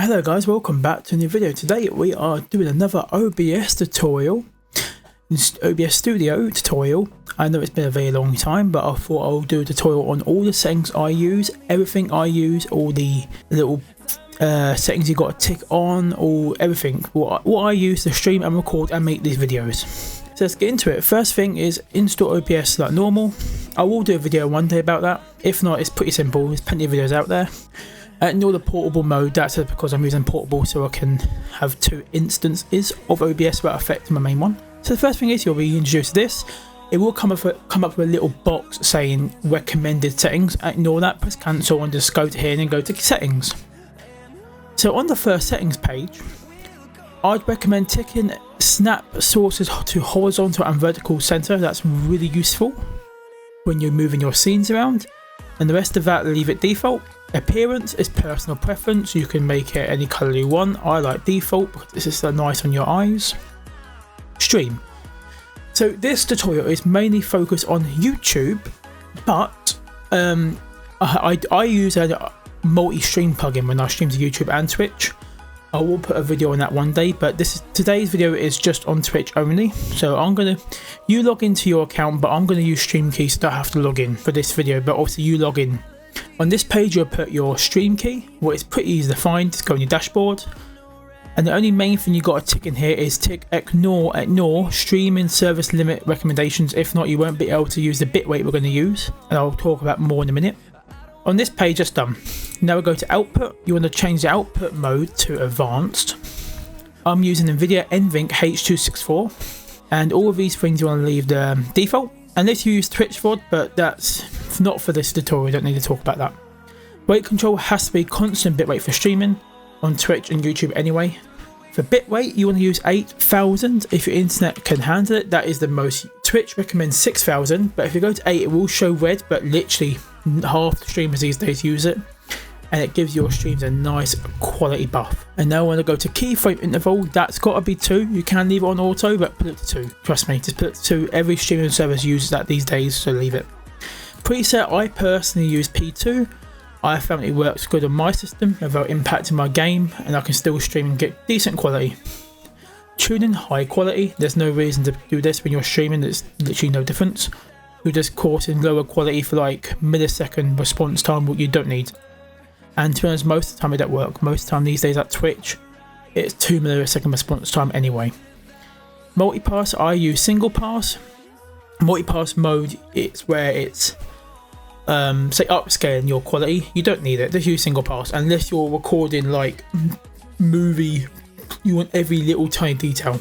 Hello guys, welcome back to a new video. Today we are doing another OBS tutorial, OBS Studio tutorial. I know it's been a very long time, but I thought I'll do a tutorial on all the settings I use, everything I use, all the little settings you got to tick on, all everything, what I use to stream and record and make these videos. So let's get into it. First thing is install OBS like normal. I will do a video one day about that. If not, it's pretty simple. There's plenty of videos out there. Ignore the portable mode, that's because I'm using portable so I can have two instances of OBS without affecting my main one. So the first thing is you'll be introduced to this. It will come up with a little box saying recommended settings. Ignore that, press cancel and just go to here and go to settings. So on the first settings page, I'd recommend ticking snap sources to horizontal and vertical center. That's really useful when you're moving your scenes around. And the rest of that, leave it default. Appearance is personal preference. You can make it any color you want. I like default because this is so nice on your eyes. Stream. So this tutorial is mainly focused on YouTube, but I use a multi-stream plugin when I stream to YouTube and Twitch. I will put a video on that one day, but today's video is just on Twitch only. So you log into your account, but I'm gonna use stream key so I don't have to log in for this video, but also you log in. On this page you'll put your stream key. Well, it's pretty easy to find. Just go on your dashboard, and the only main thing you got to tick in here is tick ignore streaming service limit recommendations. If not, you won't be able to use the bitrate we're going to use, and I'll talk about more in a minute. On this page, just done. Now we go to output. You want to change the output mode to advanced. I'm using nvenc h.264, and all of these things you want to leave the default. Unless you use Twitch VOD, but that's not for this tutorial, don't need to talk about that. Rate control has to be constant bitrate for streaming on Twitch and YouTube anyway. For bitrate, you want to use 8000 if your internet can handle it. That is the most. Twitch recommends 6000, but if you go to 8 it will show red, but literally half the streamers these days use it, and it gives your streams a nice quality buff. And now I want to go to keyframe interval. That's got to be 2. You can leave it on auto, but put it to 2. Trust me, just put it to 2. Every streaming service uses that these days, so leave it. Preset, I personally use P2. I found it works good on my system without impacting my game, and I can still stream and get decent quality. Tuning, high quality. There's no reason to do this when you're streaming. There's literally no difference. You're just causing lower quality for like millisecond response time, what you don't need. And to be honest, most of the time it don't work. Most of the time these days at Twitch, it's 2 millisecond response time anyway. Multipass, I use single pass. Multipass mode, it's where it's say upscaling your quality. You don't need it, just use single pass unless you're recording like movie, you want every little tiny detail.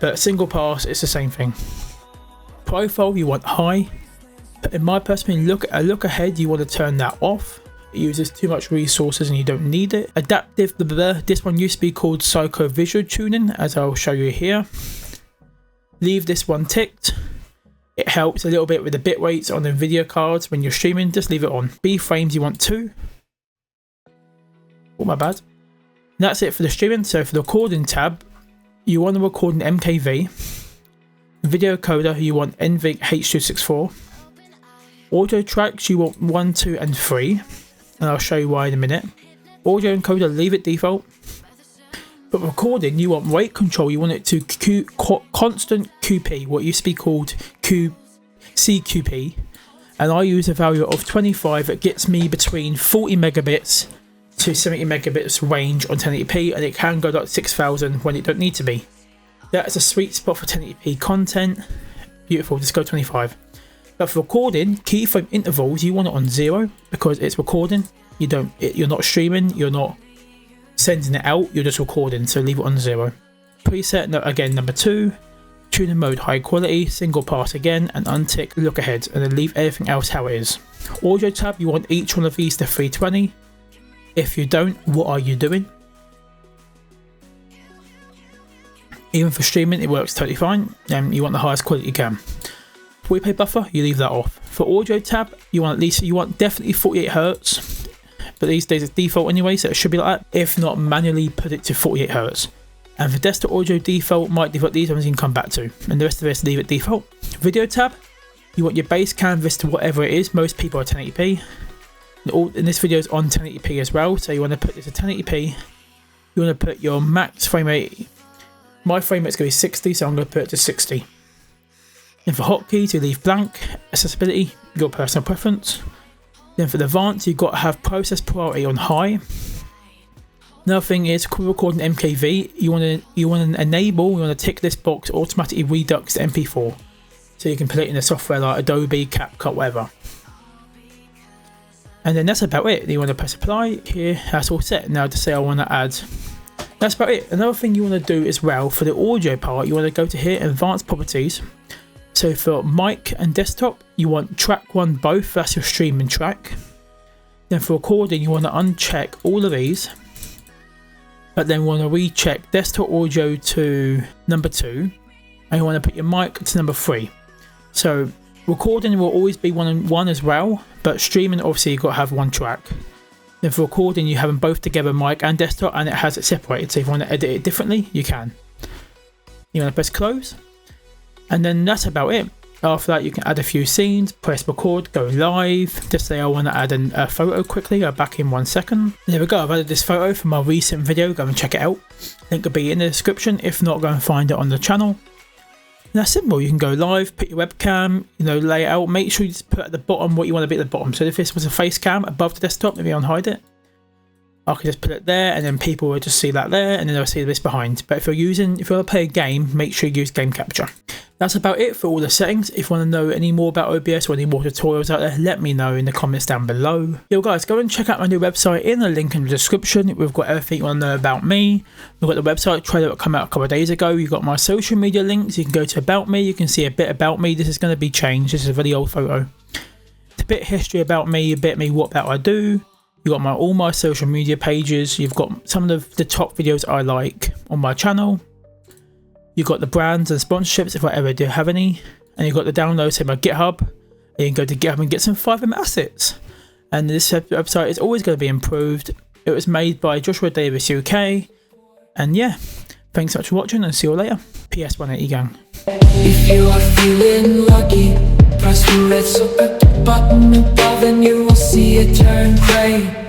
But single pass, it's the same thing. Profile, you want high. But in my personal opinion, look ahead, you want to turn that off. It uses too much resources and you don't need it. Adaptive, this one used to be called psycho visual tuning, as I'll show you here. Leave this one ticked. It helps a little bit with the bit rates on the video cards when you're streaming. Just leave it on. B frames, you want 2. Oh, my bad. And that's it for the streaming. So for the recording tab, you want to record in MKV. Video coder, you want nvenc h.264. Audio tracks, you want 1, 2 and 3, and I'll show you why in a minute. Audio encoder, leave it default. But recording, you want rate control, you want it to constant QP, what used to be called CQP, and I use a value of 25. It gets me between 40 megabits to 70 megabits range on 1080p, and it can go to like 6000 when it don't need to be. That's a sweet spot for 1080p content. Beautiful, just go 25. But for recording, keyframe intervals, you want it on 0 because it's recording. You're not streaming, you're not sending it out, you're just recording, so leave it on 0. Preset, again, number 2. Tuning mode, high quality. Single pass again, and untick look ahead, and then leave everything else how it is. Audio tab, you want each one of these to 320. If you don't, what are you doing? Even for streaming, it works totally fine, and you want the highest quality you can. Replay buffer, you leave that off. For audio tab, you want definitely 48 Hz, but these days it's default anyway, so it should be like that. If not, manually put it to 48 Hz. And for desktop audio default, might default, these ones you can come back to, and the rest of this leave it default. Video tab, you want your base canvas to whatever it is. Most people are 1080p. And this video is on 1080p as well, so you want to put this to 1080p, you want to put your max frame rate. My frame rate's going to be 60, so I'm going to put it to 60. Then for hotkeys, you leave blank. Accessibility, your personal preference. Then for the advanced, you've got to have process priority on high. Another thing is recording MKV. You want to enable. You want to tick this box. Automatically redux to MP4, so you can put it in a software like Adobe, CapCut, whatever. And then that's about it. You want to press apply here. That's all set. Now to say I want to add. That's about it. Another thing you want to do as well for the audio part, you want to go to here, advanced properties. So for mic and desktop, you want track 1 both. That's your streaming track. Then for recording, you want to uncheck all of these, but then want to recheck desktop audio to number 2, and you want to put your mic to number 3. So recording will always be 1 and 1 as well, but streaming obviously you've got to have 1 track. Then for recording, you have them both together, mic and desktop, and it has it separated. So if you want to edit it differently, you can. You want to press close, and then that's about it. After that, you can add a few scenes, press record, go live. Just say I want to add a photo quickly. I'll back in 1 second. There we go. I've added this photo from my recent video. Go and check it out. Link will be in the description. If not, go and find it on the channel. And that's simple. You can go live, put your webcam, lay it out. Make sure you just put at the bottom what you want to be at the bottom. So if this was a face cam above the desktop, maybe unhide it. I can just put it there, and then people will just see that there, and then they'll see this behind. But if you want to play a game, make sure you use game capture. That's about it for all the settings. If you want to know any more about OBS or any more tutorials out there, let me know in the comments down below. Yo guys, go and check out my new website in the link in the description. We've got everything you want to know about me. We've got the website trailer that came out a couple of days ago. You've got my social media links. You can go to about me. You can see a bit about me. This is going to be changed. This is a really old photo. It's a bit of history about me, a bit of me, what that I do. You've got all my social media pages. You've got some of the top videos I like on my channel. You've got the brands and sponsorships if I ever do have any. And you've got the downloads to my GitHub. And you can go to GitHub and get some 5M assets. And this website is always going to be improved. It was made by Joshua Davis UK. And yeah, thanks so much for watching, and see you all later. PS 180 gang. If you are feeling lucky, press the red button above and you will see it turn gray.